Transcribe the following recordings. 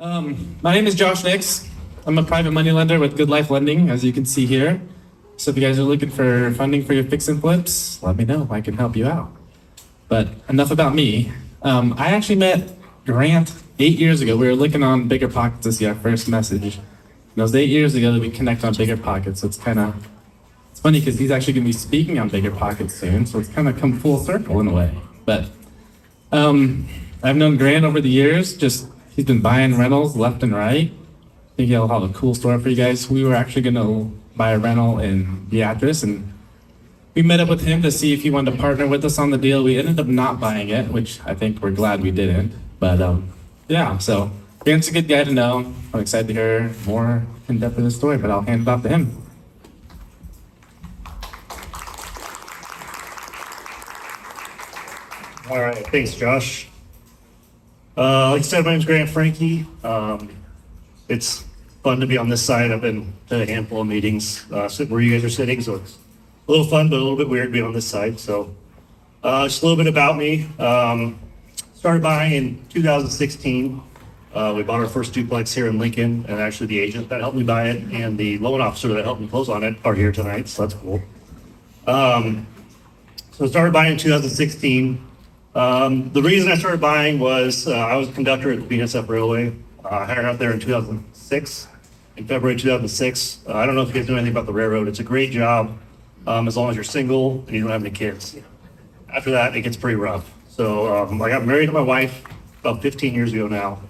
My name is Josh Nix. I'm a private money lender with Good Life Lending, as you can see here. So if you guys are looking for funding for your fix and flips, let me know. I can help you out. But enough about me. I actually met Grant 8 years ago. We were looking on Bigger Pockets to see our first message. And it was 8 years ago that we connect on Bigger Pockets. So it's funny because he's actually going to be speaking on Bigger Pockets soon. So it's kind of come full circle in a way. But I've known Grant over the years. He's been buying rentals left and right. I think he'll have a cool story for you guys. We were actually going to buy a rental in Beatrice, and we met up with him to see if he wanted to partner with us on the deal. We ended up not buying it, which I think we're glad we didn't. But yeah, so Grant's a good guy to know. I'm excited to hear more in depth of the story, but I'll hand it off to him. All right, thanks, Josh. Like I said, my name's Grant Francke. It's fun to be on this side. I've been to a handful of meetings sitting where you guys are sitting, so it's a little fun, but a little bit weird being on this side. So just a little bit about me. Started buying in 2016. We bought our first duplex here in Lincoln, and actually the agent that helped me buy it and the loan officer that helped me close on it are here tonight, so that's cool. So I started buying in 2016. The reason I started buying was I was a conductor at the BNSF Railway. I hired out there in 2006, in February 2006. I don't know if you guys know anything about the railroad. It's a great job as long as you're single and you don't have any kids. After that, it gets pretty rough. So I got married to my wife about 15 years ago now.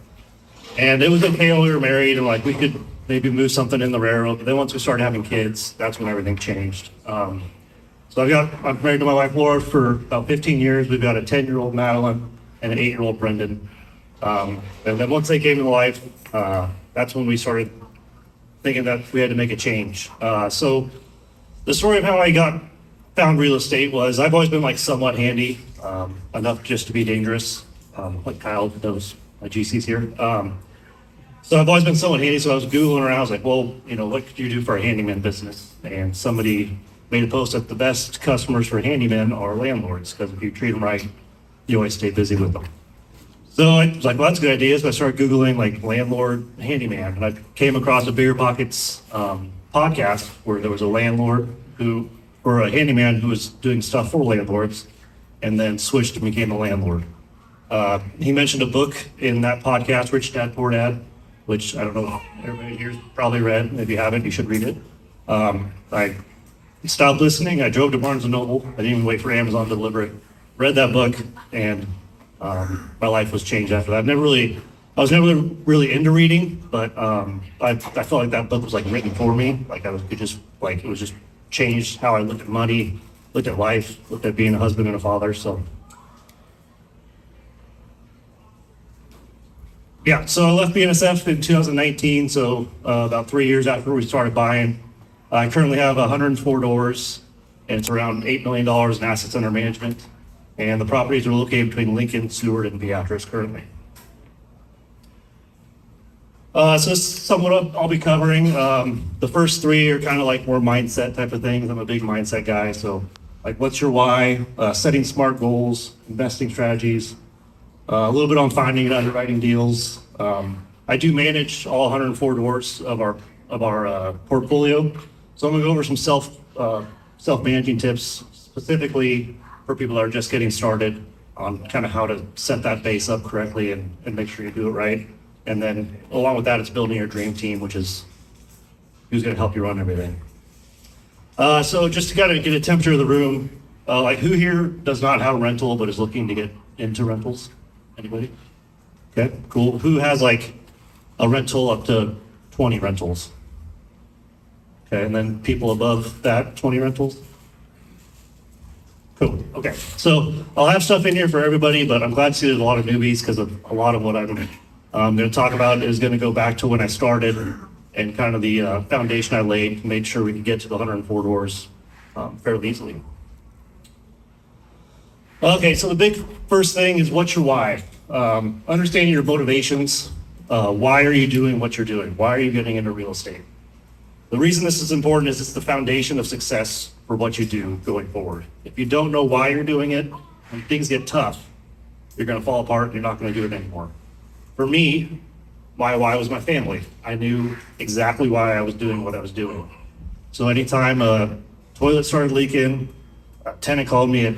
And it was okay when we were married and we could maybe move something in the railroad. But then once we started having kids, that's when everything changed. So I'm married to my wife Laura for about 15 years. We've got a 10-year-old Madeline and an 8-year-old Brendan. And then once they came to life, that's when we started thinking that we had to make a change. So the story of how I found real estate was I've always been somewhat handy, enough just to be dangerous. Like Kyle knows, my GC's here. So I've always been somewhat handy. So I was Googling around. I was like, well, what could you do for a handyman business? And somebody made a post that the best customers for handymen are landlords, because if you treat them right, you always stay busy with them. So I was like, well, that's a good idea. So I started Googling landlord handyman, and I came across a Bigger Pockets podcast where there was a landlord or a handyman who was doing stuff for landlords and then switched and became a landlord. He mentioned a book in that podcast, Rich Dad, Poor Dad, which I don't know if everybody here's probably read. If you haven't, you should read it. I stopped listening. I drove to Barnes & Noble. I didn't even wait for Amazon to deliver it. Read that book, and my life was changed after that. I was never really into reading, but I felt like that book was written for me. It was just changed how I looked at money, looked at life, looked at being a husband and a father. So yeah, so I left BNSF in 2019. So about 3 years after we started buying. I currently have 104 doors, and it's around $8 million in assets under management. And the properties are located between Lincoln, Seward, and Beatrice currently. So this is somewhat I'll be covering. The first three are kind of more mindset type of things. I'm a big mindset guy. So what's your why, setting smart goals, investing strategies, a little bit on finding and underwriting deals. I do manage all 104 doors of our portfolio. So I'm gonna go over some self-managing tips, specifically for people that are just getting started on kind of how to set that base up correctly and make sure you do it right. And then along with that, it's building your dream team, which is who's gonna help you run everything. So just to kind of get a temperature of the room, who here does not have a rental but is looking to get into rentals? Anybody? Okay, cool. Who has a rental up to 20 rentals? Okay, and then people above that, 20 rentals? Cool, okay. So I'll have stuff in here for everybody, but I'm glad to see there's a lot of newbies because of a lot of what I'm going to talk about is going to go back to when I started and kind of the foundation I laid, made sure we could get to the 104 doors fairly easily. Okay, so the big first thing is what's your why? Understanding your motivations. Why are you doing what you're doing? Why are you getting into real estate? The reason this is important is it's the foundation of success for what you do going forward. If you don't know why you're doing it, when things get tough, you're going to fall apart and you're not going to do it anymore. For me, my why was my family. I knew exactly why I was doing what I was doing. So anytime a toilet started leaking, a tenant called me at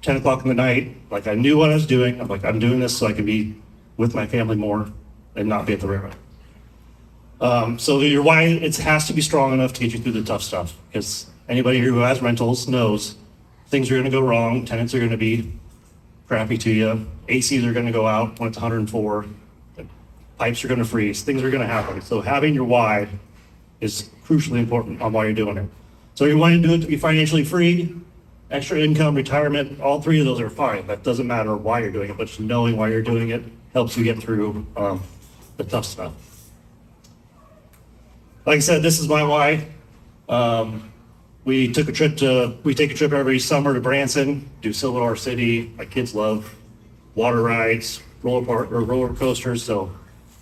10 o'clock in the night, like I knew what I was doing. I'm like, I'm doing this so I can be with my family more and not be at the railroad. So your why, it has to be strong enough to get you through the tough stuff, because anybody here who has rentals knows things are going to go wrong. Tenants are going to be crappy to you. ACs are going to go out when it's 104. The pipes are going to freeze. Things are going to happen. So having your why is crucially important on why you're doing it. So you want to do it to be financially free, extra income, retirement, all three of those are fine. That doesn't matter why you're doing it, but just knowing why you're doing it helps you get through the tough stuff. Like I said, this is my why. We take a trip every summer to Branson, do Silver City. My kids love water rides, roller coasters. So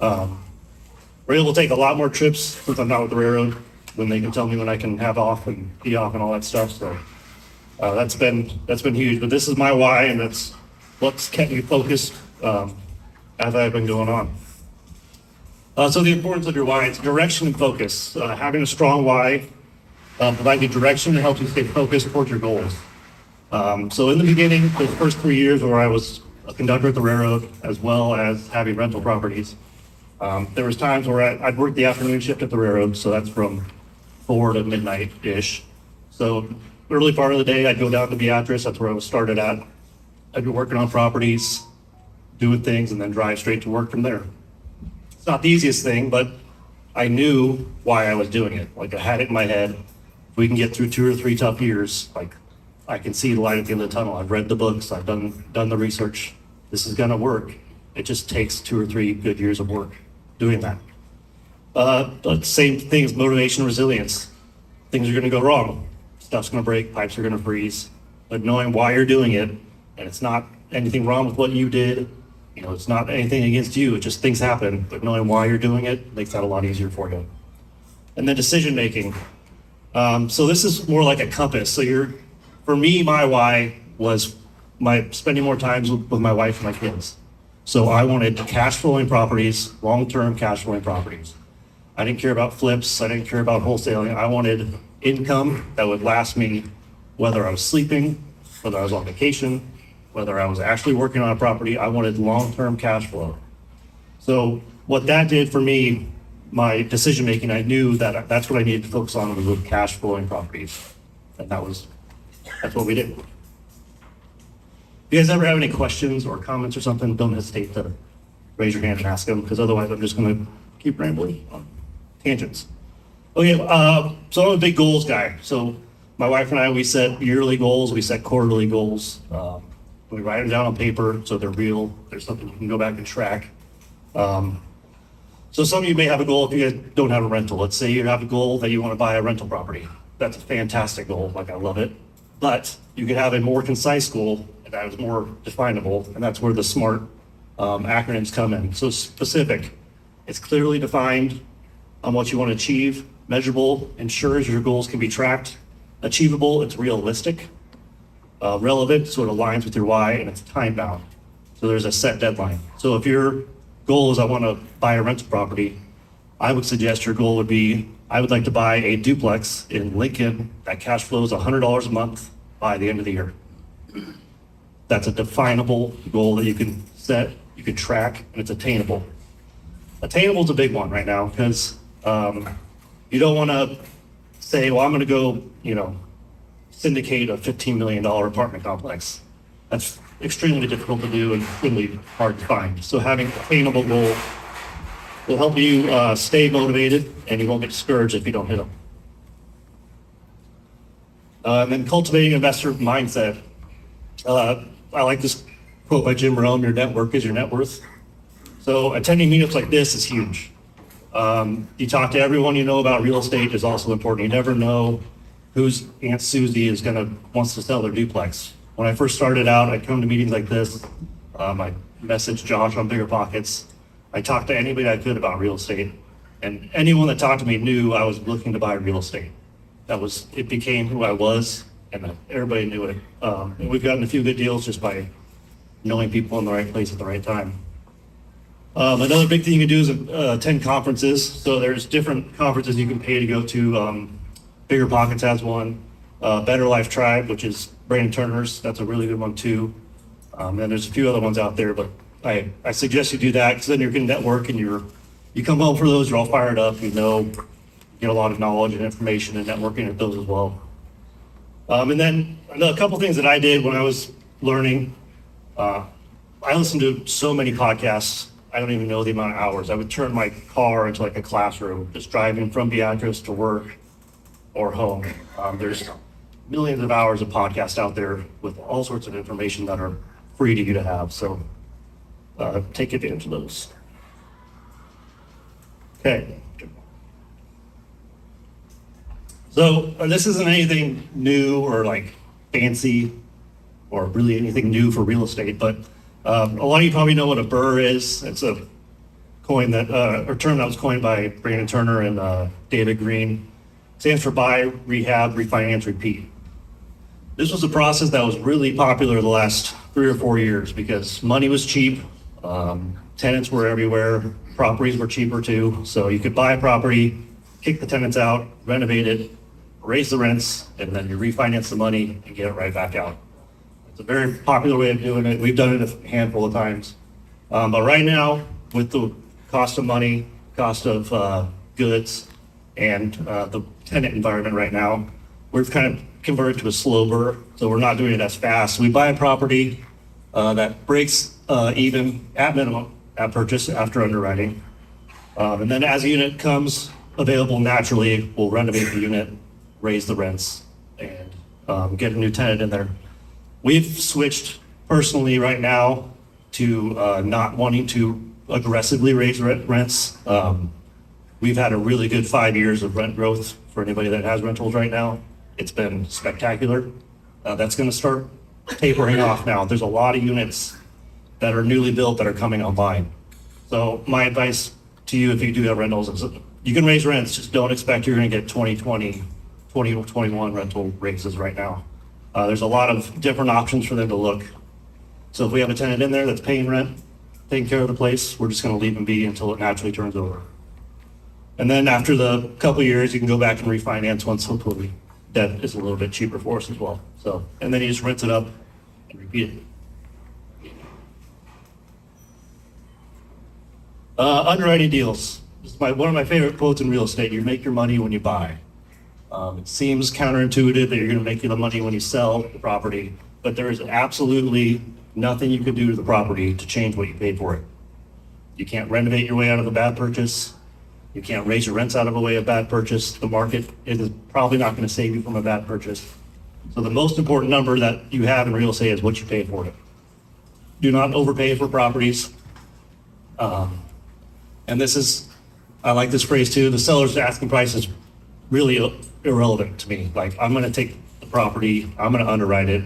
we're able to take a lot more trips since I'm not with the railroad, when they can tell me when I can have off and be off and all that stuff. So that's been huge. But this is my why, and that's what's kept me focused as I've been going on. So the importance of your why, it's direction and focus. Having a strong why provides you direction and helps you stay focused towards your goals. So in the beginning, the first 3 years where I was a conductor at the railroad, as well as having rental properties, there was times where I'd work the afternoon shift at the railroad, so that's from 4 to midnight-ish. So early part of the day, I'd go down to Beatrice, that's where I was started at. I'd be working on properties, doing things, and then drive straight to work from there. It's not the easiest thing, but I knew why I was doing it. Like I had it in my head. If we can get through 2 or 3 tough years, like I can see the light at the end of the tunnel. I've read the books, I've done the research. This is gonna work. It just takes 2 or 3 good years of work doing that. But same thing as motivation, resilience. Things are gonna go wrong. Stuff's gonna break, pipes are gonna freeze. But knowing why you're doing it, and it's not anything wrong with what you did, you know, it's not anything against you, it just things happen, but knowing why you're doing it makes that a lot easier for you. And then decision making. So this is more like a compass. So for me, my why was spending more time with my wife and my kids. So I wanted cash flowing properties, long-term cash flowing properties. I didn't care about flips, I didn't care about wholesaling. I wanted income that would last me whether I was sleeping, whether I was on vacation, whether I was actually working on a property. I wanted long-term cash flow. So what that did for me, my decision making, I knew that that's what I needed to focus on, was with cash flowing properties. And that's what we did. If you guys ever have any questions or comments or something, don't hesitate to raise your hand and ask them, because otherwise I'm just going to keep rambling on tangents. Okay, so I'm a big goals guy. So my wife and I, we set yearly goals, we set quarterly goals. We write them down on paper so they're real. There's something you can go back and track. So some of you may have a goal if you guys don't have a rental. Let's say you have a goal that you want to buy a rental property. That's a fantastic goal, like I love it. But you could have a more concise goal that is more definable, and that's where the SMART acronyms come in. So specific, it's clearly defined on what you want to achieve. Measurable ensures your goals can be tracked. Achievable, it's realistic. Relevant, so it aligns with your why, and it's time bound. So there's a set deadline. So if your goal is I want to buy a rental property, I would suggest your goal would be, I would like to buy a duplex in Lincoln that cash flows $100 a month by the end of the year. That's a definable goal that you can set, you can track, and it's attainable. Attainable is a big one right now, because you don't want to say, well, I'm going to go, syndicate a $15 million apartment complex. That's extremely difficult to do and really hard to find. So having an attainable goal will help you stay motivated, and you won't get discouraged if you don't hit them. And then cultivating investor mindset. I like this quote by Jim Rohn, your network is your net worth. So attending meetups like this is huge. You talk to everyone you know about real estate is also important. You never know whose Aunt Susie wants to sell their duplex. When I first started out, I'd come to meetings like this. I messaged Josh on Bigger Pockets. I talked to anybody I could about real estate, and anyone that talked to me knew I was looking to buy real estate. It became who I was, and everybody knew it. And we've gotten a few good deals just by knowing people in the right place at the right time. Another big thing you can do is attend conferences. So there's different conferences you can pay to go to. Bigger Pockets has one. Better Life Tribe, which is Brandon Turner's. That's a really good one too. And there's a few other ones out there, but I suggest you do that because then you're going to network and you come home for those, you're all fired up, you get a lot of knowledge and information and networking at those as well. And then a couple things that I did when I was learning, I listened to so many podcasts, I don't even know the amount of hours. I would turn my car into like a classroom, just driving from Beatrice to work or home. There's millions of hours of podcasts out there with all sorts of information that are free to you to have. So take advantage of those. Okay. So this isn't anything new or like fancy or really anything new for real estate, but a lot of you probably know what a BRRRR is. It's a coin that, or term that was coined by Brandon Turner and David Green. It stands for buy, rehab, refinance, repeat. This was a process that was really popular the last 3 or 4 years because money was cheap, tenants were everywhere, properties were cheaper too. So you could buy a property, kick the tenants out, renovate it, raise the rents, and then you refinance the money and get it right back out. It's a very popular way of doing it. We've done it a handful of times. But right now, with the cost of money, cost of goods, and the tenant environment right now, we've kind of converted to a slow BRRRR, so we're not doing it as fast. We buy a property that breaks even at minimum at purchase after underwriting. And then as a unit comes available naturally, we'll renovate the unit, raise the rents, and get a new tenant in there. We've switched personally right now to not wanting to aggressively raise rents. We've had a really good 5 years of rent growth for anybody that has rentals right now. It's been spectacular. That's going to start tapering off now. There's a lot of units that are newly built that are coming online. So my advice to you, if you do have rentals, is you can raise rents, just don't expect you're going to get 2020, 2021 rental raises right now. There's a lot of different options for them to look. So if we have a tenant in there that's paying rent, taking care of the place, we're just going to leave them be until it naturally turns over. And then after the couple of years, you can go back and refinance once hopefully debt is a little bit cheaper for us as well. So, and then you just rinse it up and repeat it. Underwriting deals. This is one of my favorite quotes in real estate. You make your money when you buy. It seems counterintuitive that you're going to make the money when you sell the property, but there is absolutely nothing you can do to the property to change what you paid for it. You can't renovate your way out of a bad purchase. You can't raise your rents out of a way of bad purchase. The market is probably not going to save you from a bad purchase. So the most important number that you have in real estate is what you paid for it. Do not overpay for properties. And this is, I like this phrase too, the seller's asking price is really irrelevant to me. Like, I'm going to take the property, I'm going to underwrite it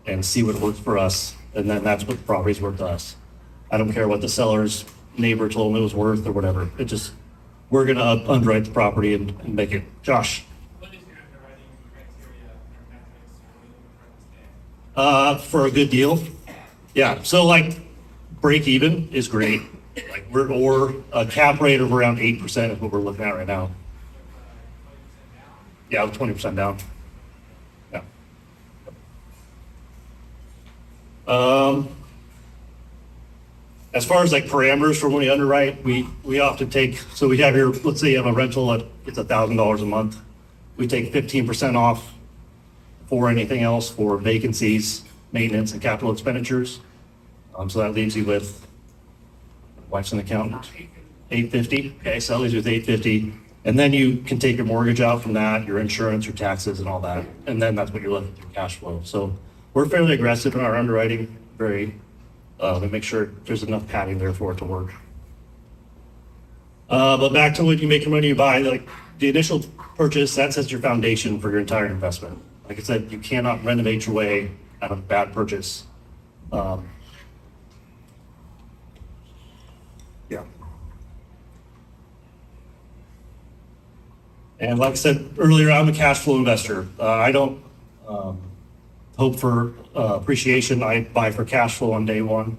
and see what works for us. And then that's what the property's worth to us. I don't care what the seller's neighbor told me it was worth or whatever. It just, we're going to underwrite the property and make it. Josh? What is your underwriting criteria or metrics For a good deal? Yeah, so like break even is great. Like or a cap rate of around 8% is what we're looking at right now. 20% down? Yeah, 20% down. Yeah. As far as like parameters for when we underwrite, we often take, so we have here, let's say you have a rental at, it's $1,000 a month. We take 15% off for anything else for vacancies, maintenance, and capital expenditures. So that leaves you with, wife's an accountant, $850. Okay, so that leaves you with $850. And then you can take your mortgage out from that, your insurance, your taxes, and all that. And then that's what you're left with your cash flow. So we're fairly aggressive in our underwriting, we make sure there's enough padding there for it to work. But back to when you make your money, you buy, like the initial purchase, that sets your foundation for your entire investment. Like I said, you cannot renovate your way out of a bad purchase. Yeah. And like I said earlier, I'm a cash flow investor. I don't hope for appreciation. I buy for cash flow on day one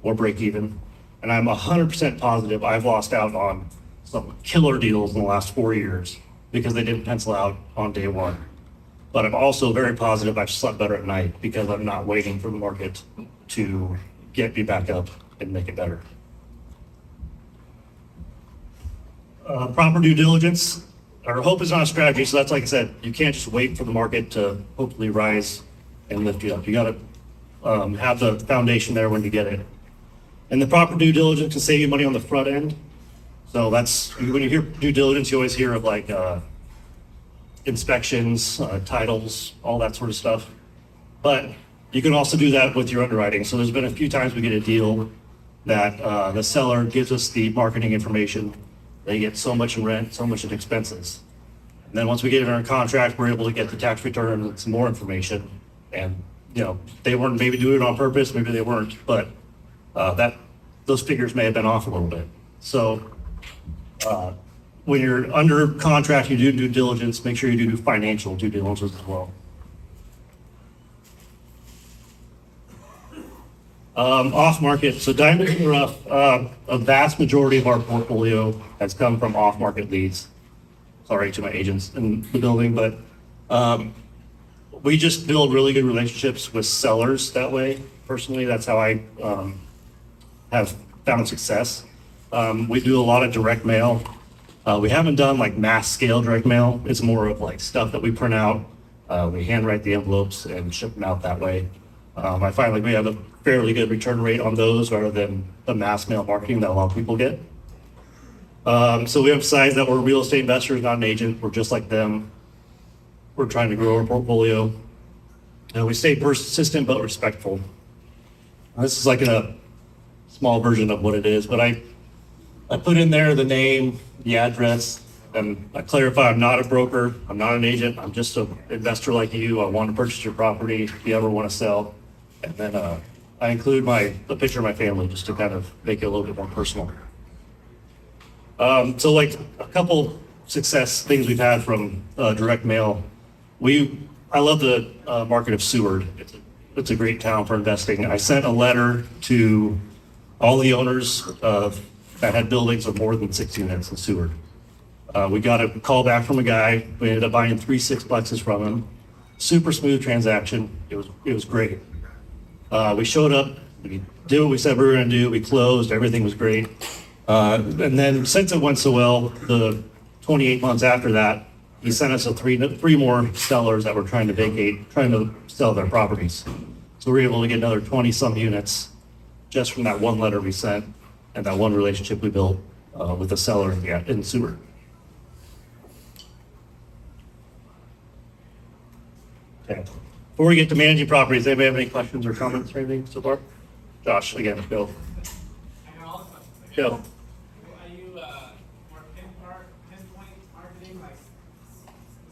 or break even. And I'm 100% positive I've lost out on some killer deals in the last 4 years because they didn't pencil out on day one. But I'm also very positive I've slept better at night because I'm not waiting for the market to get me back up and make it better. Proper due diligence. Our hope is not a strategy, so that's like I said, you can't just wait for the market to hopefully rise and lift you up. You got to have the foundation there when you get it. And the proper due diligence can save you money on the front end. So that's, when you hear due diligence, you always hear of like inspections, titles, all that sort of stuff. But you can also do that with your underwriting. So there's been a few times we get a deal that the seller gives us the marketing information. They get so much in rent, so much in expenses. And then once we get it under contract, we're able to get the tax return and some more information. And, you know, they weren't maybe doing it on purpose, maybe they weren't, but those figures may have been off a little bit. So when you're under contract, you do due diligence, make sure you do financial due diligence as well. Off market, so diamonds in the rough, a vast majority of our portfolio has come from off market leads. Sorry to my agents in the building, but we just build really good relationships with sellers that way. Personally, that's how I have found success. We do a lot of direct mail. We haven't done like mass scale direct mail. It's more of like stuff that we print out. We handwrite the envelopes and ship them out that way. I find like we have a fairly good return rate on those rather than the mass mail marketing that a lot of people get. So we emphasize that we're real estate investors, not an agent. We're just like them. We're trying to grow our portfolio. We stay persistent but respectful. This is like a small version of what it is, but I put in there the name, the address, and I clarify I'm not a broker, I'm not an agent, I'm just an investor like you. I want to purchase your property if you ever want to sell. And then I include the picture of my family just to kind of make it a little bit more personal. So like a couple success things we've had from direct mail. I love the market of Seward. It's a great town for investing. I sent a letter to all the owners that had buildings of more than 6 units in Seward. We got a call back from a guy. We ended up buying 3 sixplexes from him. Super smooth transaction. It was great. We showed up. We did what we said we were going to do. We closed. Everything was great. And then since it went so well, the 28 months after that, he sent us three more sellers that were trying to sell their properties. So we were able to get another 20 some units just from that one letter we sent and that one relationship we built with the seller in Seward. Okay. Before we get to managing properties, anybody have any questions or comments or anything so far? Josh, again, go. I got all the questions. Go. Are you more pinpoint marketing, like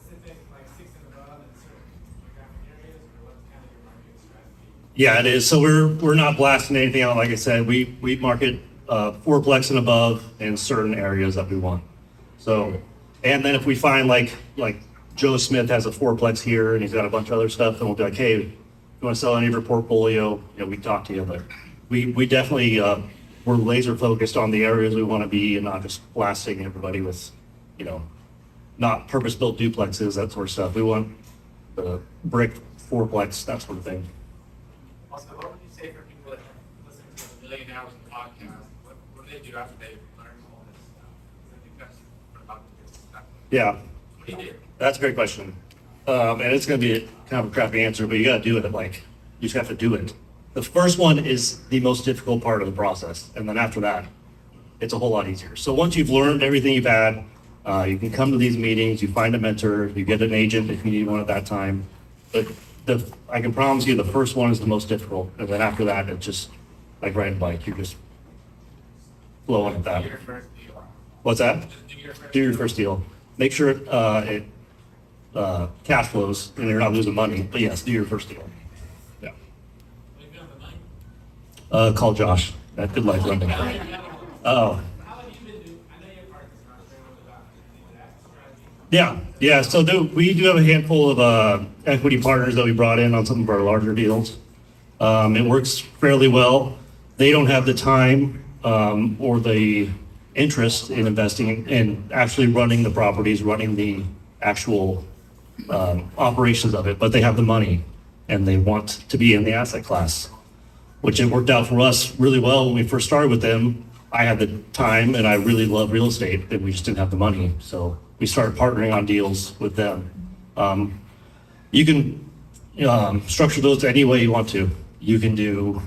specific, like 6 and above in certain geographic areas, or what's kind of your marketing strategy? Yeah, it is. So we're not blasting anything out. Like I said, we market fourplex and above in certain areas that we want. So, and then if we find like Joe Smith has a fourplex here and he's got a bunch of other stuff, then we'll be like, hey, you want to sell any of your portfolio? You know, we talk to you, but we definitely we're laser focused on the areas we want to be and not just blasting everybody with, not purpose built duplexes, that sort of stuff. We want the brick fourplex, that sort of thing. Also, what would you say for people that listen to a million hours of podcast? What do they do after they learn all this stuff? Because I think that's what about to do stuff. Yeah, What do you do? that's a great question. And it's going to be kind of a crappy answer, but you got to do it. You just have to do it. The first one is the most difficult part of the process. And then after that, it's a whole lot easier. So once you've learned everything you've had, you can come to these meetings, you find a mentor, you get an agent if you need one at that time. But I can promise you the first one is the most difficult. And then after that, it's just like riding a bike. You're just flowing at that. Do your first deal. What's that? Just do your first Do your first deal. Make sure it cash flows and you're not losing money. But yes, do your first deal. Yeah. What do you do on the money? Call Josh at Good Life Lending. Oh, How have you been doing? I know your partner's not very much about that strategy. yeah. So we do have a handful of equity partners that we brought in on some of our larger deals. It works fairly well. They don't have the time or the interest in investing and actually running the properties, running the actual operations of it, but they have the money and they want to be in the asset class, which it worked out for us really well when we first started with them. I had the time and I really love real estate, and we just didn't have the money. So we started partnering on deals with them. You can structure those any way you want to. You can do,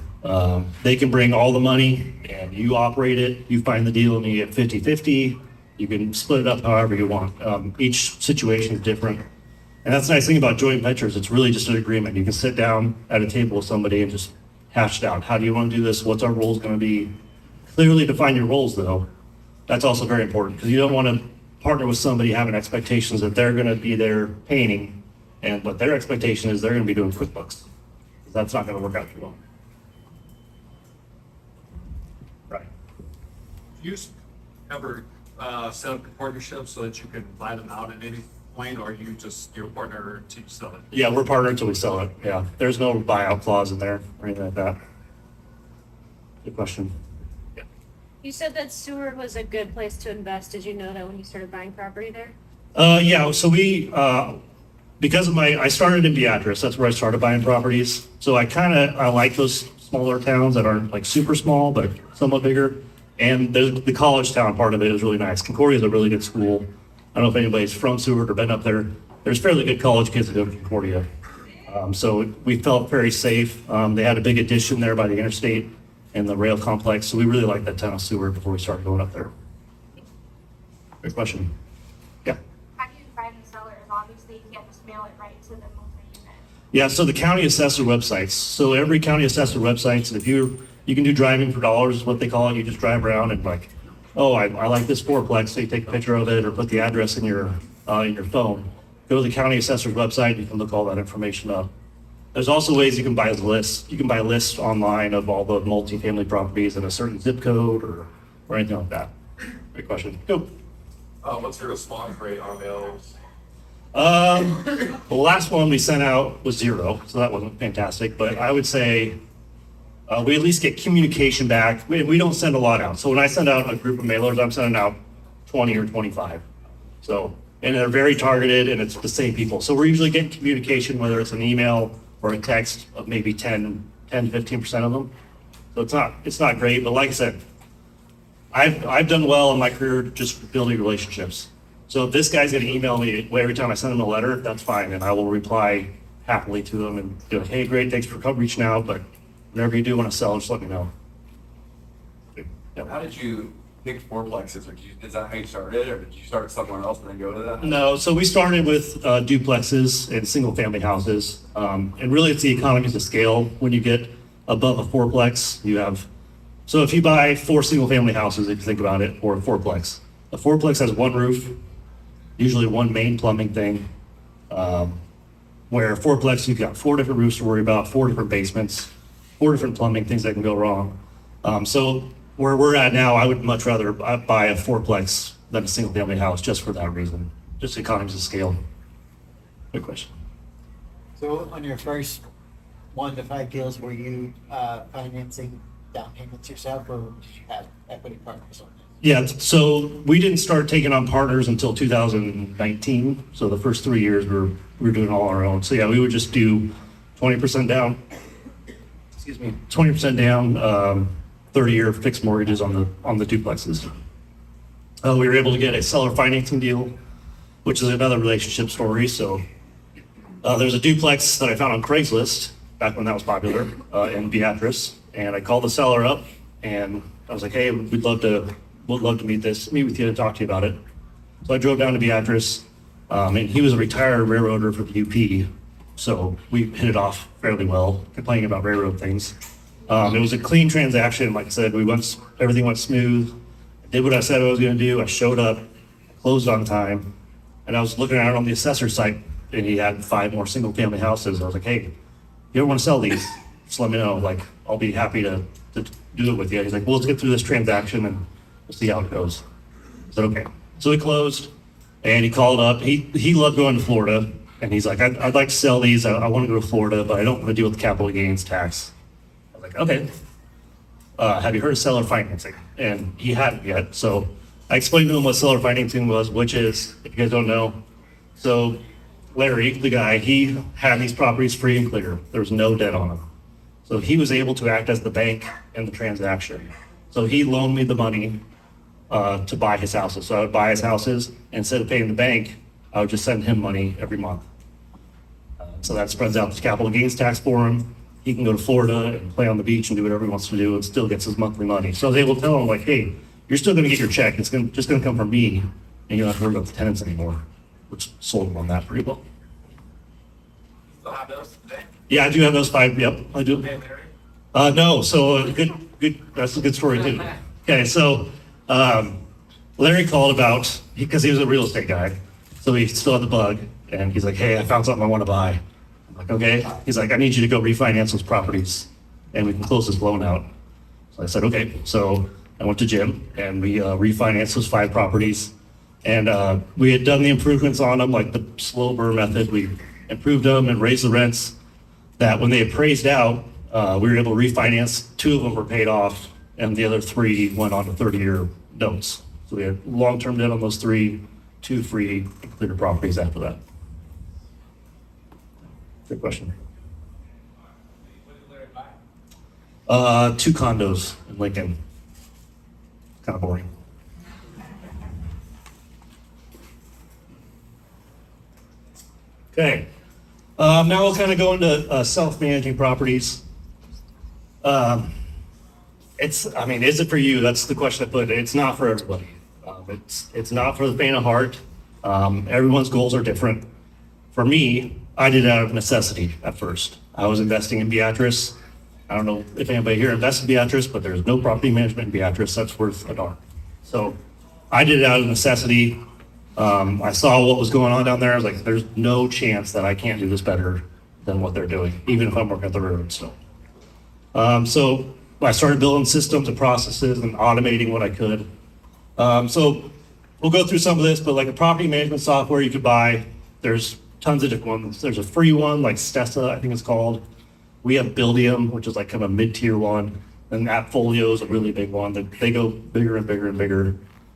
they can bring all the money and you operate it. You find the deal and you get 50-50. You can split it up however you want. Each situation is different. And that's the nice thing about joint ventures. It's really just an agreement. You can sit down at a table with somebody and just hash it out. How do you want to do this? What's our roles going to be? Clearly define your roles, though. That's also very important, because you don't want to partner with somebody having expectations that they're going to be there painting, and what their expectation is they're going to be doing QuickBooks. That's not going to work out too well. Right. Do you ever set up a partnership so that you can buy them out at any point, or you just your partner to sell it? Yeah, we're partnered until we sell it. Yeah, there's no buyout clause in there or anything like that. Good question. You said that Seward was a good place to invest. Did you know that when you started buying property there? Yeah, so we, because of I started in Beatrice, that's where I started buying properties. So I like those smaller towns that aren't like super small, but somewhat bigger. And the college town part of it is really nice. Concordia is a really good school. I don't know if anybody's from Seward or been up there. There's fairly good college kids that go to Concordia. So we felt very safe. They had a big addition there by the interstate and the rail complex. So we really liked that town of Seward before we started going up there. Good question. Yeah. How do you find the sellers? Obviously, you can't just mail it right to the multi-unit. Yeah, so the county assessor websites. So every county assessor websites, if you can do driving for dollars is what they call it. You just drive around and like, oh, I like this fourplex. So you take a picture of it or put the address in your phone. Go to the county assessor's website. You can look all that information up. There's also ways you can buy lists. You can buy lists online of all the multifamily properties in a certain zip code or anything like that. Great question. Go. What's your response rate on those? The last one we sent out was 0, so that wasn't fantastic. But I would say we at least get communication back. We don't send a lot out. So when I send out a group of mailers, I'm sending out 20 or 25. So, and they're very targeted, and it's the same people. So we're usually getting communication, whether it's an email or a text, of maybe 10 to 15% of them. So it's not great, but like I said, I've done well in my career just building relationships. So if this guy's gonna email me every time I send him a letter, that's fine, and I will reply happily to them and be like, hey, great, thanks for reaching out, but whenever you do want to sell, just let me know. How did you pick fourplexes? Is that how you started, or did you start somewhere else and then go to that? No, so we started with duplexes and single-family houses, and really it's the economies of scale. When you get above a fourplex, you have, so if you buy 4 single-family houses, if you think about it, or a fourplex has one roof, usually one main plumbing thing, where a fourplex, you've got 4 different roofs to worry about, 4 different basements, 4 different plumbing things that can go wrong. So where we're at now, I would much rather buy a fourplex than a single family house just for that reason, just economies of scale. Good question. So on your first 1 to 5 deals, were you financing down payments yourself, or did you have equity partners on it? Yeah, so we didn't start taking on partners until 2019. So the first 3 years we were doing all our own. So yeah, we would just do 20% down, 20% down, 30-year fixed mortgages on the duplexes. We were able to get a seller financing deal, which is another relationship story. So there's a duplex that I found on Craigslist back when that was popular in Beatrice, and I called the seller up and I was like, hey, we'd love to meet with you and talk to you about it. So I drove down to Beatrice, and he was a retired railroader for the UP, so we hit it off fairly well, complaining about railroad things. It was a clean transaction. Like I said, everything went smooth. I did what I said I was going to do. I showed up, closed on time, and I was looking at it on the assessor's site, and he had 5 more single family houses. I was like, hey, if you ever want to sell these, just let me know. Like, I'll be happy to do it with you. He's like, well, let's get through this transaction and we'll see how it goes. I said, okay. So we closed, and he called up. He loved going to Florida, and he's like, I'd like to sell these. I want to go to Florida, but I don't want to deal with capital gains tax. I was like, okay. have you heard of seller financing? And he hadn't yet. So I explained to him what seller financing was, which is, if you guys don't know, so Larry, the guy, he had these properties free and clear. There was no debt on them. So he was able to act as the bank in the transaction. So he loaned me the money to buy his houses. So I would buy his houses. Instead of paying the bank, I would just send him money every month. So that spreads out the capital gains tax for him. He can go to Florida and play on the beach and do whatever he wants to do and still gets his monthly money. So I was able to tell him, like, hey, you're still going to get your check. It's just going to come from me, and you don't have to worry about the tenants anymore, which sold him on that pretty well. Still have those today? Yeah, I do have those 5. Yep, I do. Okay, Larry? No, so good. That's a good story too. Okay, so Larry called about because he was a real estate guy, so he still had the bug, and he's like, "Hey, I found something I want to buy." I'm like, "Okay." He's like, "I need you to go refinance those properties, and we can close this loan out." So I said, "Okay." So I went to Jim, and we refinanced those 5 properties, and we had done the improvements on them, like the slow burn method. We improved them and raised the rents. That when they appraised out, we were able to refinance. 2 of them were paid off, and the other 3 went on to 30-year notes. So we had long-term debt on those 3, 2 free and clear properties after that. Good question. What did Larry buy? 2 condos in Lincoln. Kind of boring. Okay. Now we'll kind of go into self-managing properties. Is it for you? That's the question I put. It's not for everybody. It's not for the faint of heart. Everyone's goals are different. For me, I did it out of necessity at first. I was investing in Beatrice. I don't know if anybody here invests in Beatrice, but there's no property management in Beatrice that's worth a darn. So I did it out of necessity. I saw what was going on down there. I was like, there's no chance that I can't do this better than what they're doing, even if I'm working at the railroad still. So I started building systems and processes and automating what I could. So we'll go through some of this, but like a property management software you could buy, there's tons of different ones. There's a free one like Stessa, I think it's called. We have Buildium, which is like kind of a mid-tier one. And Appfolio is a really big one. They go bigger and bigger and bigger.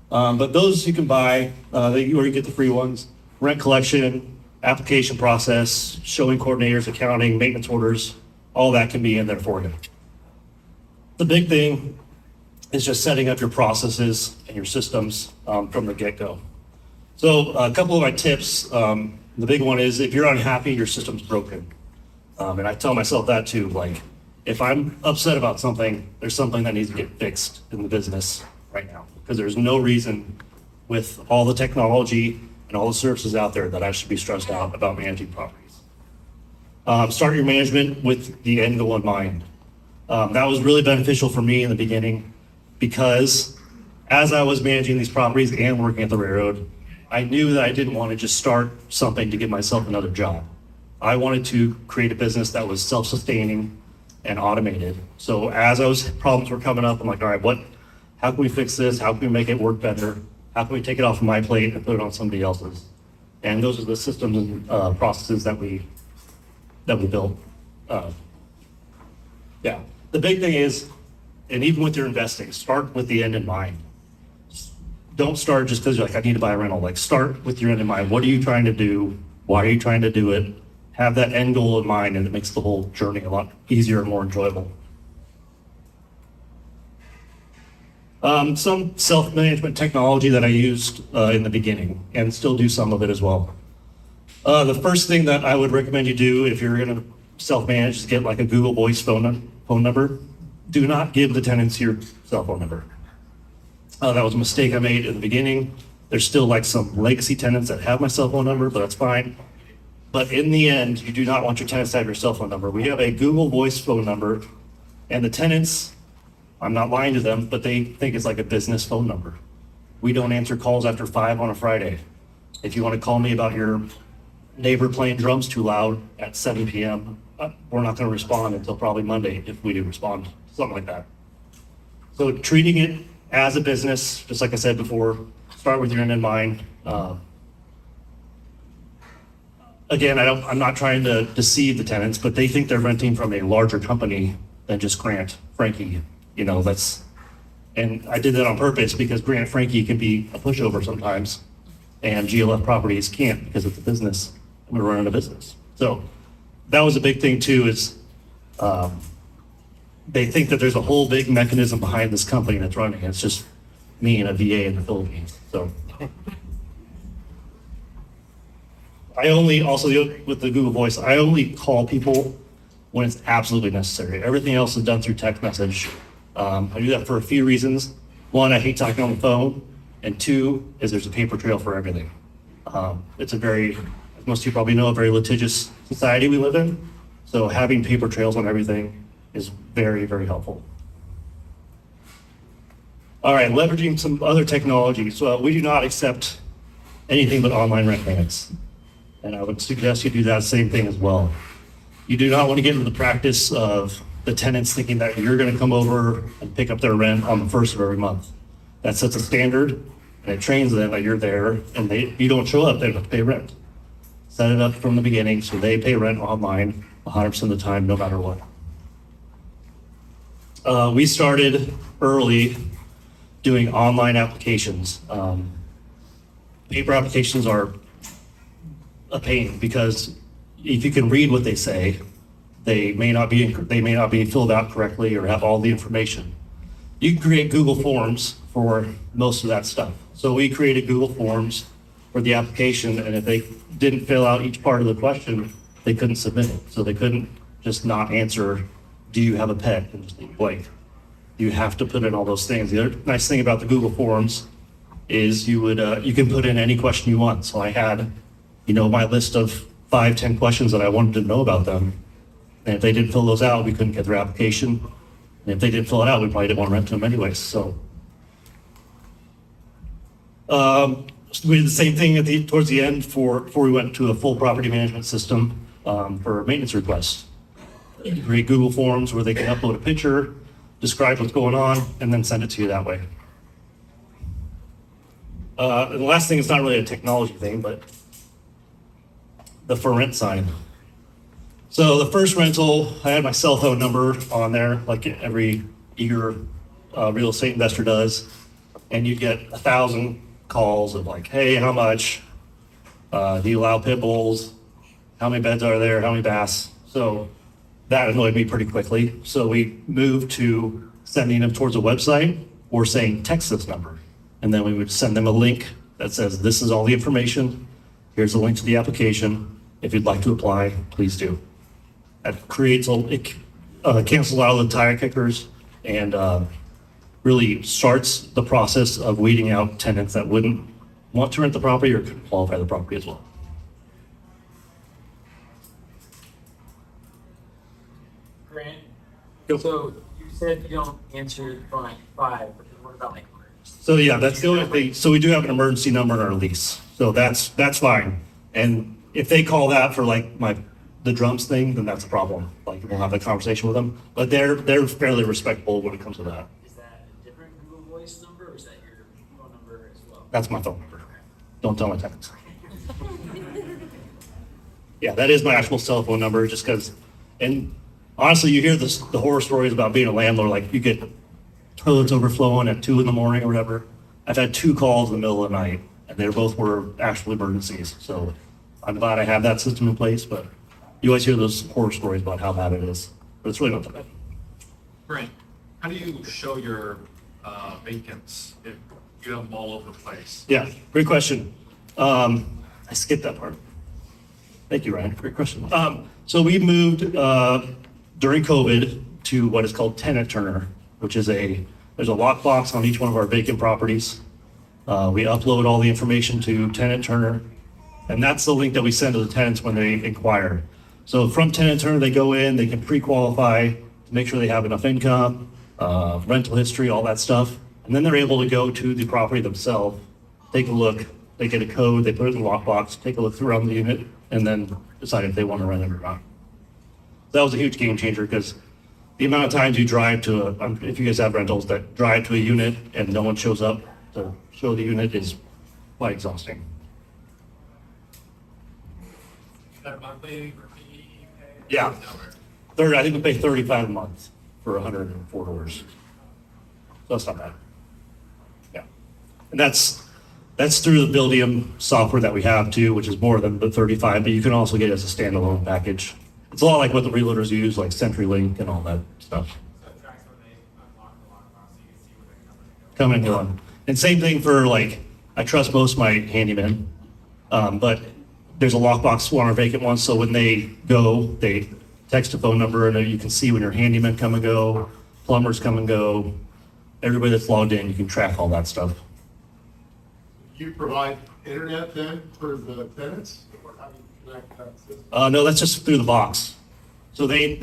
But those you can buy, or you get the free ones. Rent collection, application process, showing coordinators, accounting, maintenance orders, all that can be in there for you. The big thing is just setting up your processes and your systems from the get-go. So a couple of my tips, the big one is if you're unhappy, your system's broken. And I tell myself that too, like if I'm upset about something, there's something that needs to get fixed in the business right now. Because there's no reason with all the technology and all the services out there that I should be stressed out about managing properties. Start your management with the end goal in mind. That was really beneficial for me in the beginning because as I was managing these properties and working at the railroad, I knew that I didn't want to just start something to give myself another job. I wanted to create a business that was self-sustaining and automated. So as problems were coming up, I'm like, all right, how can we fix this? How can we make it work better? How can we take it off of my plate and put it on somebody else's? And those are the systems and processes that we built. Yeah, the big thing is, and even with your investing, start with the end in mind. Don't start just because you're like, I need to buy a rental. Like start with your end in mind. What are you trying to do? Why are you trying to do it? Have that end goal in mind, and it makes the whole journey a lot easier and more enjoyable. Some self-management technology that I used in the beginning, and still do some of it as well. The first thing that I would recommend you do if you're going to self-manage is get like a Google Voice phone number. Do not give the tenants your cell phone number. That was a mistake I made in the beginning. There's still like some legacy tenants that have my cell phone number, but that's fine. But in the end, you do not want your tenants to have your cell phone number. We have a Google Voice phone number, and the tenants, I'm not lying to them, but they think it's like a business phone number. We don't answer calls after 5 on a Friday. If you want to call me about your neighbor playing drums too loud at 7 p.m., we're not going to respond until probably Monday if we do respond, something like that. So treating it as a business, just like I said before, start with your end in mind. Again, I'm not trying to deceive the tenants, but they think they're renting from a larger company than just Grant Francke. You know, and I did that on purpose because Grant Francke can be a pushover sometimes, and GLF properties can't because it's a business, and we're running a business. So that was a big thing too, is they think that there's a whole big mechanism behind this company that's running. It's just me and a VA in the Philippines. So I only, also with the Google Voice, I only call people when it's absolutely necessary. Everything else is done through text message. I do that for a few reasons. One, I hate talking on the phone. And two, is there's a paper trail for everything. It's a very, as most of you probably know, a very litigious society we live in. So having paper trails on everything is very, very helpful. All right, leveraging some other technologies. So we do not accept anything but online rent payments. And I would suggest you do that same thing as well. You do not want to get into the practice of the tenants thinking that you're going to come over and pick up their rent on the first of every month. That sets a standard, and it trains them that you're there, and you don't show up, they don't have to pay rent. Set it up from the beginning so they pay rent online 100% of the time, no matter what. We started early doing online applications. Paper applications are a pain because if you can read what they say, they may not be filled out correctly or have all the information. You can create Google Forms for most of that stuff. So we created Google Forms for the application, and if they didn't fill out each part of the question, they couldn't submit it. So they couldn't just not answer, do you have a pet, and just leave blank. You have to put in all those things. The other nice thing about the Google Forms is you can put in any question you want. So I had, my list of 5-10 questions that I wanted to know about them. And if they didn't fill those out, we couldn't get their application. And if they didn't fill it out, we probably didn't want to rent to them anyways. So we did the same thing towards the end before we went to a full property management system for maintenance requests. Create Google Forms where they can upload a picture, describe what's going on, and then send it to you that way. And the last thing is not really a technology thing, but the for rent sign. So the first rental, I had my cell phone number on there, like every eager real estate investor does, and you get 1,000 calls of like, hey, how much? Do you allow pit bulls? How many beds are there? How many baths? So that annoyed me pretty quickly. So we moved to sending them towards a website or saying text this number. And then we would send them a link that says, this is all the information. Here's the link to the application. If you'd like to apply, please do. That creates it cancels out the tire kickers and really starts the process of weeding out tenants that wouldn't want to rent the property or couldn't qualify the property as well. Grant, Go. so you said you don't answer the phone at 5, but what about like emergency? So yeah, that's the only thing. So we do have an emergency number in our lease. So that's fine. And if they call that for like the drums thing, then that's a problem. Like we'll have a conversation with them. But they're fairly respectable when it comes to that. Is that a different Google Voice number or is that your phone number as well? That's my phone number. Don't tell my tenants. Yeah, that is my actual cell phone number just because, and honestly, you hear the horror stories about being a landlord, like you get toilets overflowing at 2 a.m. or whatever. I've had 2 calls in the middle of the night and they both were actual emergencies. So I'm glad I have that system in place, but you always hear those horror stories about how bad it is, but it's really not that bad. Brent, how do you show your vacants if you have them all over the place? Yeah, great question. I skipped that part. Thank you, Ryan. Great question. So we moved during COVID to what is called Tenant Turner, which is there's a lockbox on each one of our vacant properties. We upload all the information to Tenant Turner, and that's the link that we send to the tenants when they inquire. So from Tenant Turner, they go in, they can pre-qualify to make sure they have enough income, rental history, all that stuff. And then they're able to go to the property themselves, take a look, they get a code, they put it in the lockbox, take a look around the unit, and then decide if they want to rent it or not. That was a huge game changer because the amount of times you drive to if you guys have rentals that drive to a unit and no one shows up to show the unit is quite exhausting. Is that monthly or fee you pay? Yeah. I think we pay $35 a month for 104 doors. So that's not bad. Yeah. And that's through the Buildium software that we have too, which is more than the 35, but you can also get it as a standalone package. It's a lot like what the realtors use, like CenturyLink and all that stuff. So it tracks when they unlock the lockbox, so you can see where they're coming and going. Come and going. And same thing for like, I trust most of my handymen, but there's a lockbox on our vacant ones, so when they go, they text a phone number and then you can see when your handymen come and go, plumbers come and go, everybody that's logged in, you can track all that stuff. You provide internet then for the tenants, or how do you connect that system? No, that's just through the box. So they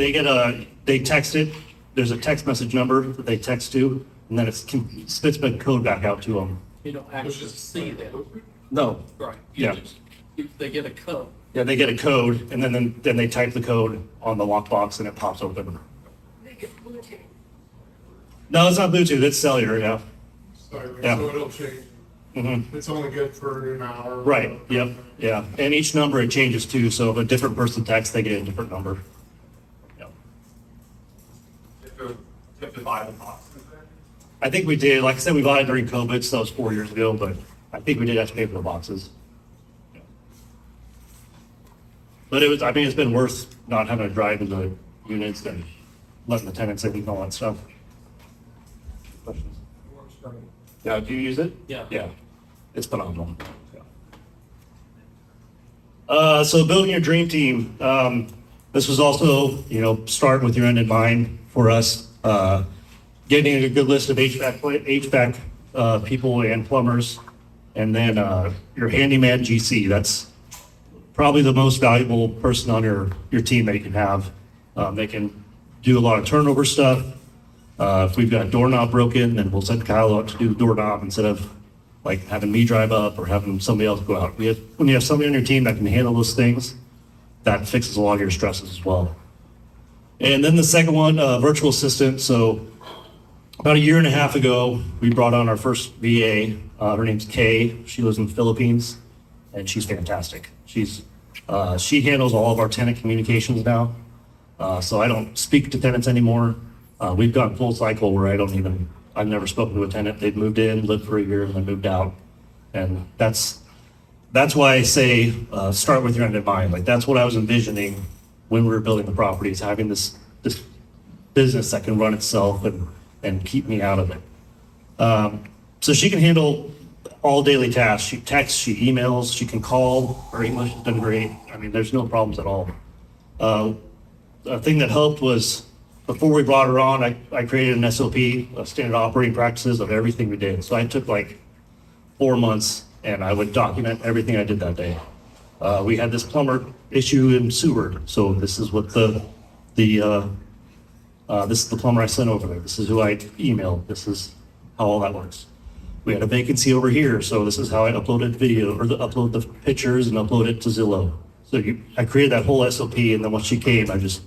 text it, there's a text message number that they text to, and then it spits back code back out to them. You don't actually see them. No. Right. Yeah. They get a code. Yeah, they get a code, and then they type the code on the lockbox and it pops open. No, it's not Bluetooth, it's cellular, yeah. So, Yeah. so it'll change. Mm-hmm. It's only good for an hour. Right, yep, yeah. And each number it changes too, so if a different person texts, they get a different number. Yep. You have to buy the boxes there? I think we did, like I said, we bought it during COVID, so that was 4 years ago, but I think we did have to pay for the boxes. Yeah. But it's been worth not having to drive into the units and letting the tenants in and all that stuff. Questions? Yeah, do you use it? Yeah. Yeah, it's phenomenal. Yeah. So building your dream team, this was also, start with your end in mind for us. Getting a good list of HVAC people and plumbers, and then your handyman GC. That's probably the most valuable person on your team that you can have. They can do a lot of turnover stuff. If we've got a doorknob broken, then we'll send Kyle out to do the doorknob instead of like having me drive up or having somebody else go out. When you have somebody on your team that can handle those things, that fixes a lot of your stresses as well. And then the second one, virtual assistant. So about 1.5 years ago, we brought on our first VA. Her name's Kay. She lives in the Philippines, and she's fantastic. She handles all of our tenant communications now. So I don't speak to tenants anymore. We've gone full cycle where I've never spoken to a tenant. They've moved in, lived for 1 year, and then moved out. And that's why I say start with your end in mind. Like that's what I was envisioning when we were building the properties, having this business that can run itself and keep me out of it. So she can handle all daily tasks. She texts, she emails, she can call. Her English has been great. I mean, there's no problems at all. A thing that helped was before we brought her on, I created an SOP, standard operating practices of everything we did. So I took like 4 months and I would document everything I did that day. We had this plumber issue in Seward. So this is what this is the plumber I sent over there. This is who I emailed. This is how all that works. We had a vacancy over here, so this is how I uploaded video or upload the pictures and upload it to Zillow. So I created that whole SOP, and then once she came, I just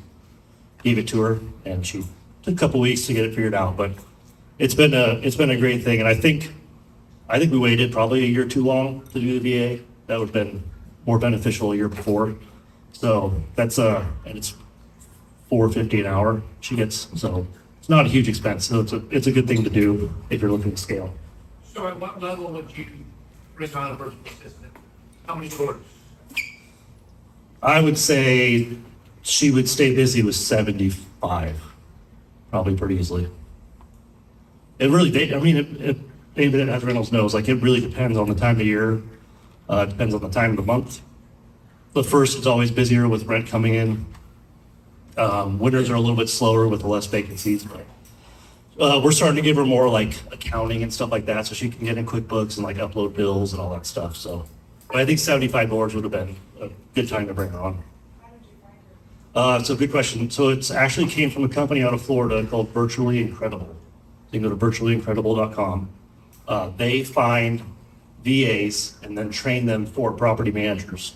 gave it to her, and she took a couple weeks to get it figured out. But it's been a great thing, and I think we waited probably 1 year too long to do the VA. That would have been more beneficial 1 year before. So that's and it's $4.50 an hour she gets, so it's not a huge expense. So it's a good thing to do if you're looking to scale. So at what level would you bring on a virtual assistant? How many doors? I would say she would stay busy with 75, probably pretty easily. It really, anybody that has rentals knows, like it really depends on the time of year. It depends on the time of the month. The first is always busier with rent coming in. Winters are a little bit slower with the less vacancies, but we're starting to give her more like accounting and stuff like that, so she can get in QuickBooks and like upload bills and all that stuff. So, but I think 75 doors would have been a good time to bring her on. It's a good question. So it's actually came from a company out of Florida called Virtually Incredible. You can go to virtuallyincredible.com. They find VAs and then train them for property managers.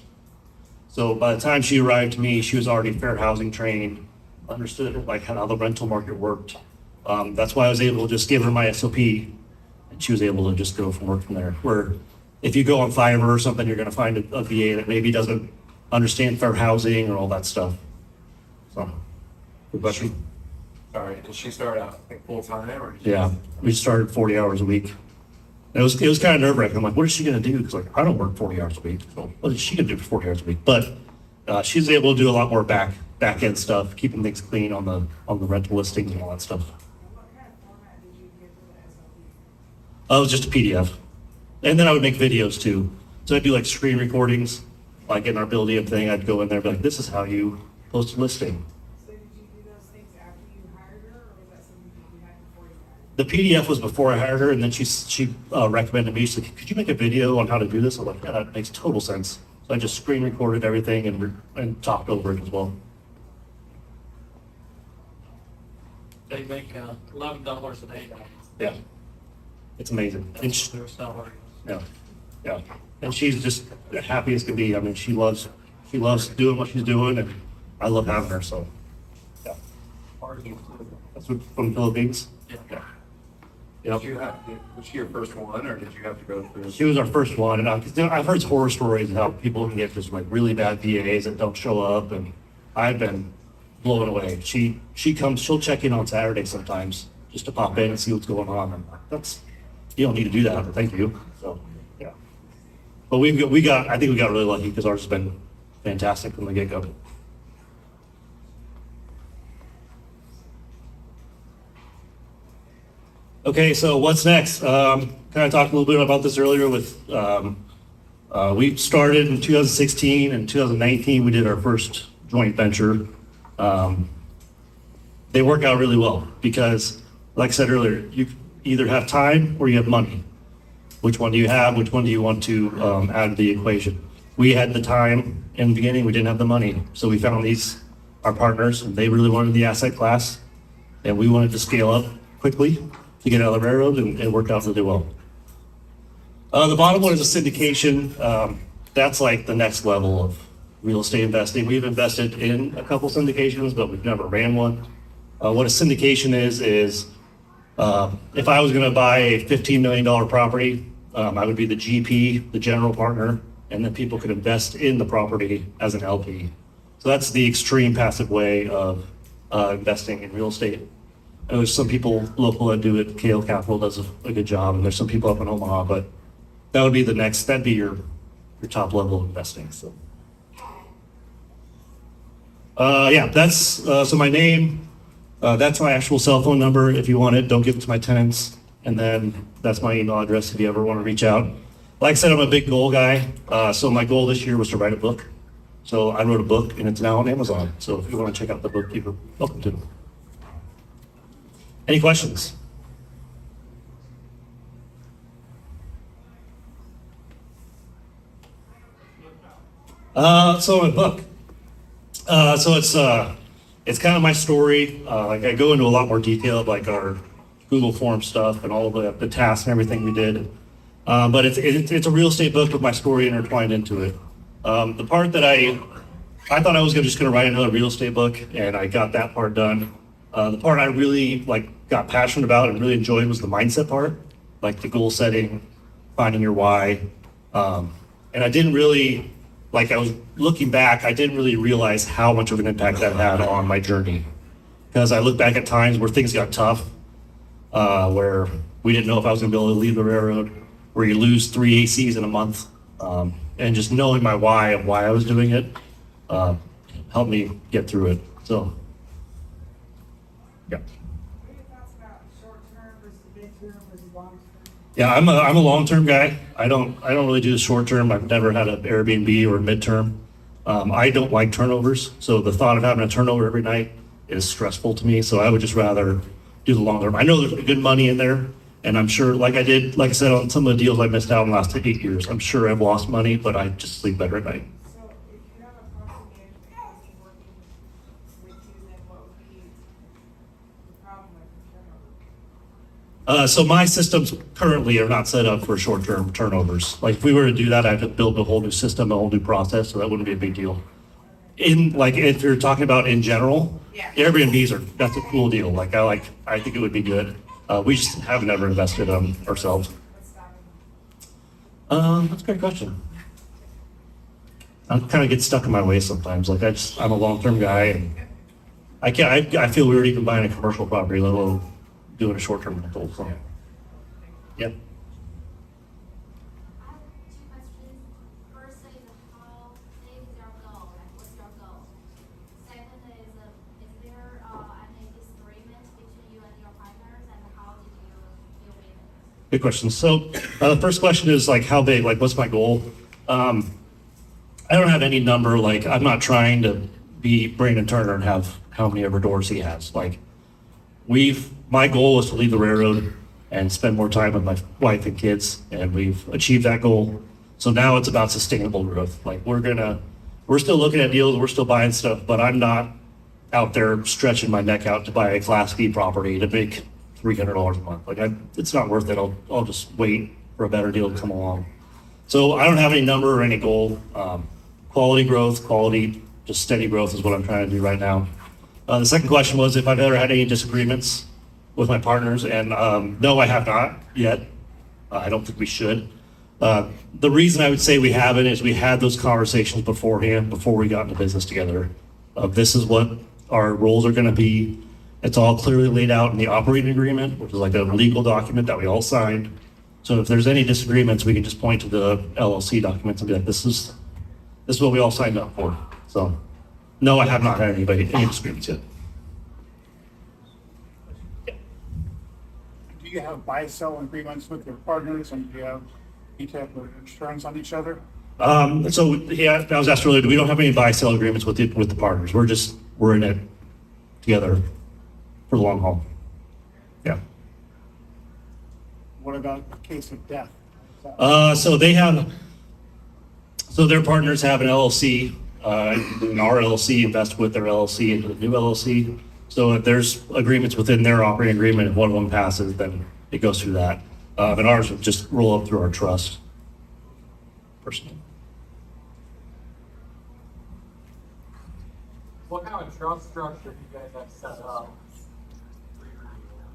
So by the time she arrived to me, she was already fair housing trained, understood like how the rental market worked. That's why I was able to just give her my SOP, and she was able to just go from work from there. Where if you go on Fiverr or something, you're going to find a VA that maybe doesn't understand fair housing or all that stuff. So, good question. All right, did she start out like full time or? Yeah, we started 40 hours a week. And it was kind of nerve wracking. I'm like, what is she going to do? Because like, I don't work 40 hours a week. So what is she going to do for 40 hours a week? But she's able to do a lot more back end stuff, keeping things clean on the rental listings and all that stuff. Oh, it was just a PDF. And then I would make videos too. So I'd do like screen recordings, like in our building thing. I'd go in there and be like, this is how you post a listing. So did you do those things after you hired her, or was that something you had before you hired her? The PDF was before I hired her, and then she recommended me. She's like, could you make a video on how to do this? I'm like, yeah, that makes total sense. So I just screen recorded everything and talked over it as well. They make $11 a day now. Yeah, it's amazing. And That's their salary. yeah, and she's just happy as can be. I mean, she loves doing what she's doing, and I love having her. So, yeah, that's what, from the Philippines. Yeah. Yep. Was she your first one, or did you have to go through? She was our first one, and I've heard horror stories of how people can get just like really bad VAs that don't show up, and I've been blown away. She'll check in on Saturday sometimes just to pop in and see what's going on. And you don't need to do that, but thank you. So yeah, but I think we got really lucky because ours has been fantastic from the get go. Okay, so what's next? Kind of talked a little bit about this earlier with, we started in 2016 and 2019, we did our first joint venture. They work out really well because, like I said earlier, you either have time or you have money. Which one do you have? Which one do you want to add to the equation? We had the time in the beginning, we didn't have the money. So we found our partners, and they really wanted the asset class, and we wanted to scale up quickly to get out of the railroad, and it worked out really well. The bottom one is a syndication. That's like the next level of real estate investing. We've invested in a couple syndications, but we've never ran one. What a syndication is if I was going to buy a $15 million property, I would be the GP, the general partner, and then people could invest in the property as an LP. So that's the extreme passive way of investing in real estate. And there's some people local that do it. KL Capital does a good job, and there's some people up in Omaha, but that'd be your top level of investing. So, that's so my name. That's my actual cell phone number. If you want it, don't give it to my tenants. And then that's my email address if you ever want to reach out. Like I said, I'm a big goal guy. So my goal this year was to write a book. So I wrote a book, and it's now on Amazon. So if you want to check out the book, you're welcome to. Any questions? So my book. It's kind of my story. Like I go into a lot more detail, like our Google Form stuff and all of the tasks and everything we did. But it's a real estate book with my story intertwined into it. The part that I thought I was just gonna write another real estate book, and I got that part done. The part I really got passionate about and really enjoyed was the mindset part, like the goal setting, finding your why. And I didn't really, I was looking back, I didn't really realize how much of an impact that had on my journey. Because I look back at times where things got tough, where we didn't know if I was gonna be able to leave the railroad, where you lose 3 ACs in a month. And just knowing my why of why I was doing it helped me get through it. So, yeah. What are your thoughts about short-term versus mid-term versus long-term? Yeah, I'm a long-term guy. I don't really do the short-term. I've never had an Airbnb or a mid-term. I don't like turnovers, so the thought of having a turnover every night is stressful to me. So I would just rather do the long-term. I know there's good money in there, and I'm sure, like I said, on some of the deals I missed out on the last 8 years, I'm sure I've lost money, but I just sleep better at night. So if you have a property management company working with you, then what would be the problem with turnover? So my systems currently are not set up for short-term turnovers. Like if we were to do that, I'd have to build a whole new system, a whole new process, so that wouldn't be a big deal. If you're talking about in general, Yeah. that's a cool deal. I think it would be good. We just have never invested in ourselves. What's stopping That's a great question. I kind of get stuck in my ways sometimes. I'm a long-term guy, and I can't, I feel weird even buying a commercial property, let alone doing a short-term rental, so. Yep. I have two questions. First is how big is your goal? Like, what's your goal? Second is there any disagreement between you and your partners, and how did you deal with it? Good question. So the first question is like, how big? Like, what's my goal? I don't have any number. Like, I'm not trying to be Brandon Turner and have how many ever doors he has. Like, my goal is to leave the railroad and spend more time with my wife and kids, and we've achieved that goal. So now it's about sustainable growth. Like, we're still looking at deals, we're still buying stuff, but I'm not out there stretching my neck out to buy a Class B property to make $300 a month. Like, it's not worth it. I'll just wait for a better deal to come along. So I don't have any number or any goal. Quality growth, just steady growth is what I'm trying to do right now. The second question was if I've ever had any disagreements with my partners, and no, I have not yet. I don't think we should. The reason I would say we haven't is we had those conversations beforehand, before we got into business together. This is what our roles are going to be. It's all clearly laid out in the operating agreement, which is like a legal document that we all signed. So if there's any disagreements, we can just point to the LLC documents and be like, this is what we all signed up for. So no, I have not had any disagreements yet. Do you have buy-sell agreements with your partners, and do you have any type of insurance on each other? So yeah, I was asked earlier, we don't have any buy-sell agreements with the partners. We're in it together for the long haul. Yeah. What about in case of death? So their partners have an LLC, and our LLC invests with their LLC into the new LLC. So if there's agreements within their operating agreement, if one of them passes, then it goes through that. And ours would just roll up through our trust, personally. that. What kind of trust structure do you guys have set up?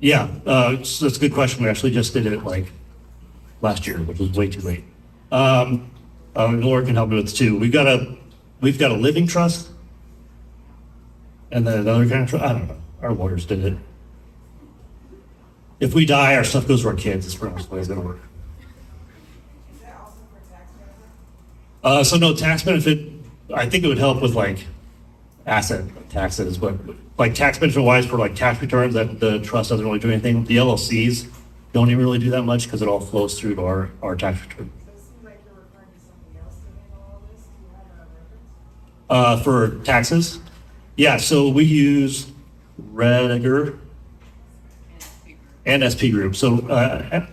Yeah, so that's a good question. We actually just did it like last year, which was way too late. Laura can help me with this too. We've got a living trust, and then another kind of trust. I don't know. Our lawyers did it. If we die, our stuff goes to our kids. It's pretty much the way it's gonna work. So no tax benefit. I think it would help with like asset taxes, but like tax benefit wise for like tax returns, that the trust doesn't really do anything. The LLCs don't even really do that much because it all flows through to our tax return. For taxes, yeah. So we use Rediger and SP Group. So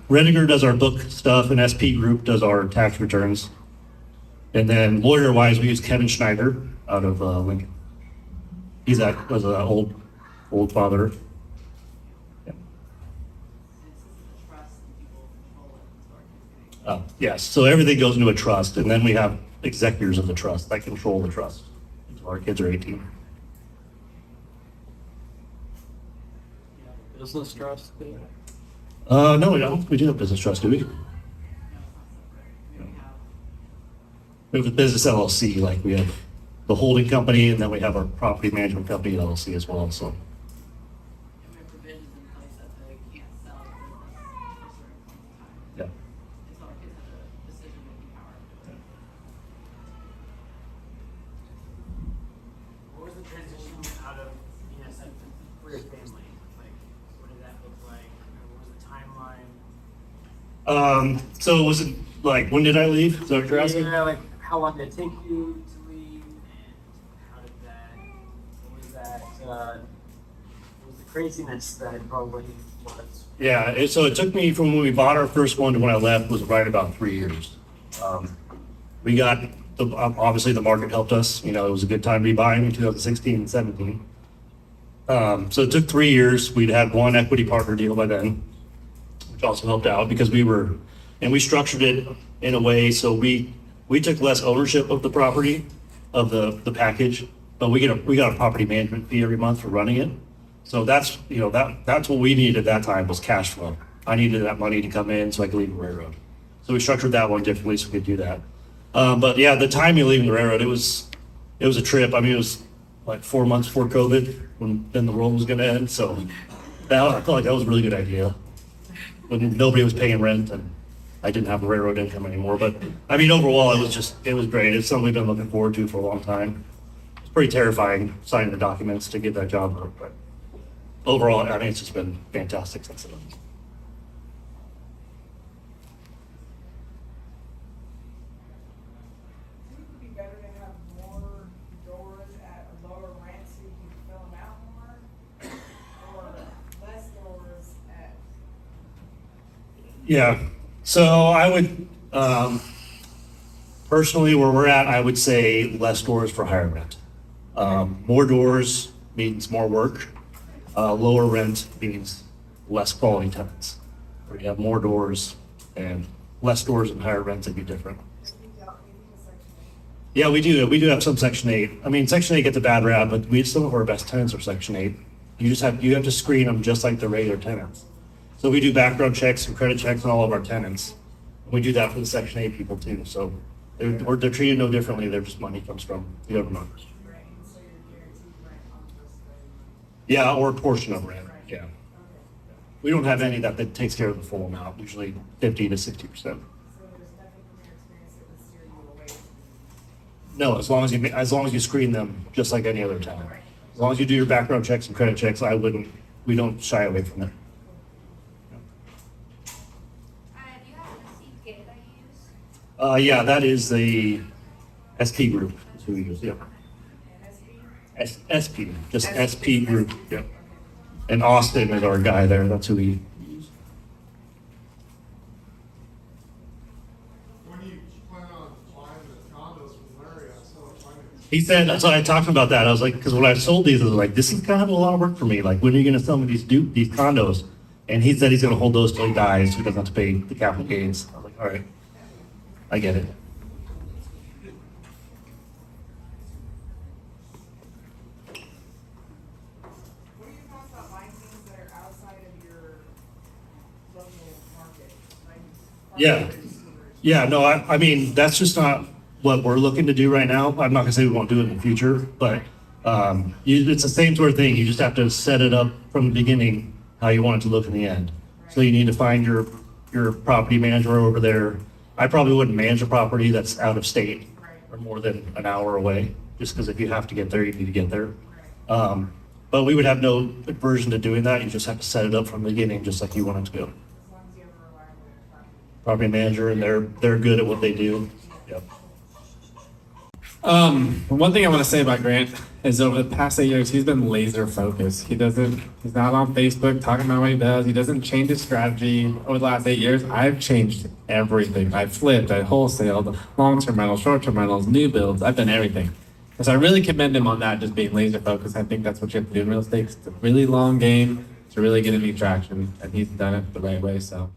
Rediger does our book stuff, and SP Group does our tax returns. And then lawyer-wise, we use Kevin Schneider out of Lincoln. Was an old father. Yeah. Yes. So everything goes into a trust, and then we have executors of the trust that control the trust until our kids are 18. Business trust? No, we don't. We do have business trust, do we? We have a business LLC, like we have the holding company, and then we have our property management company LLC as well. So. Provisions in place that they can't sell the business for a certain point in time. Yeah. And so our kids have a decision-making power. What was the transition out of BNSF for your family? Like, what did that look like? What was the timeline? So was it like, when did I leave? Is that what you're asking? Yeah, like, how long did it take you to leave? And how did that, what was the craziness that it probably was? Yeah, so it took me from when we bought our first one to when I left was right about 3 years. We got, obviously the market helped us. You know, it was a good time to be buying in 2016 and 17. So it took 3 years. We'd had one equity partner deal by then, which also helped out because we structured it in a way so we took less ownership of the property, of the package, but we got a property management fee every month for running it. So that's what we needed at that time was cash flow. I needed that money to come in so I could leave the railroad. So we structured that one differently so we could do that. But yeah, the time you leaving the railroad, it was a trip. I mean, it was like 4 months before COVID, when then the world was going to end. So I felt like that was a really good idea. When nobody was paying rent and I didn't have a railroad income anymore. But I mean, overall, it was great. It's something we've been looking forward to for a long time. It's pretty terrifying signing the documents to get that job work, but overall, I mean, it's just been fantastic since then. Would it be better to have more doors at a lower rent so you can fill them out more? Or less doors at, Yeah, so I would, personally, where we're at, I would say less doors for higher rent. More doors means more work. Lower rent means less quality tenants. Where you have more doors and less doors and higher rent, it'd be different. Yeah, we do. We do have some Section 8. I mean, Section 8 gets a bad rap, but some of our best tenants are Section 8. You have to screen them just like the regular tenants. So we do background checks and credit checks on all of our tenants. We do that for the Section 8 people too. So they're treated no differently. Their just money comes from the government. right, and so you're guaranteed rent on just Yeah, or a portion of rent. Yeah. We don't have any that takes care of the full amount. Usually 50 to 60%. so there's nothing from your experience that would steer you away from No, as long as you screen them just like any other tenant. As long as you do your background checks and credit checks, we don't shy away from it. Do you have a CPA that you use? Yeah, that is the SP group. That's who we use. Yeah. SP, just SP group. Yep. And Austin is our guy there. That's who we use. When do you plan on buying the condos from Larry? I saw it finance. He said, so I talked about that. I was like, because when I sold these, I was like, this is kind of a lot of work for me. Like, when are you going to sell me these condos? And he said he's going to hold those till he dies, so he doesn't have to pay the capital gains. I was like, all right, I get it. What are your thoughts about buying things that are outside of your local market? Like Yeah. farmers or- Yeah, no, I mean, that's just not what we're looking to do right now. I'm not gonna say we won't do it in the future, but it's the same sort of thing. You just have to set it up from the beginning how you want it to look in the end. So you need to find your property manager over there. I probably wouldn't manage a property that's out of state or more than an hour away, just because if you have to get there, you need to get there. But we would have no aversion to doing that. You just have to set it up from the beginning, just like you want it to go. As long as you have a reliable Property manager, and they're good at what they do. Yep. One thing I want to say about Grant is over the past 8 years, he's been laser focused. He's not on Facebook talking about what he does. He doesn't change his strategy. Over the last 8 years, I've changed everything. I've flipped, I wholesaled, long-term rentals, short-term rentals, new builds. I've done everything. And so I really commend him on that, just being laser focused. I think that's what you have to do in real estate. It's a really long game to really get any traction, and he's done it the right way. So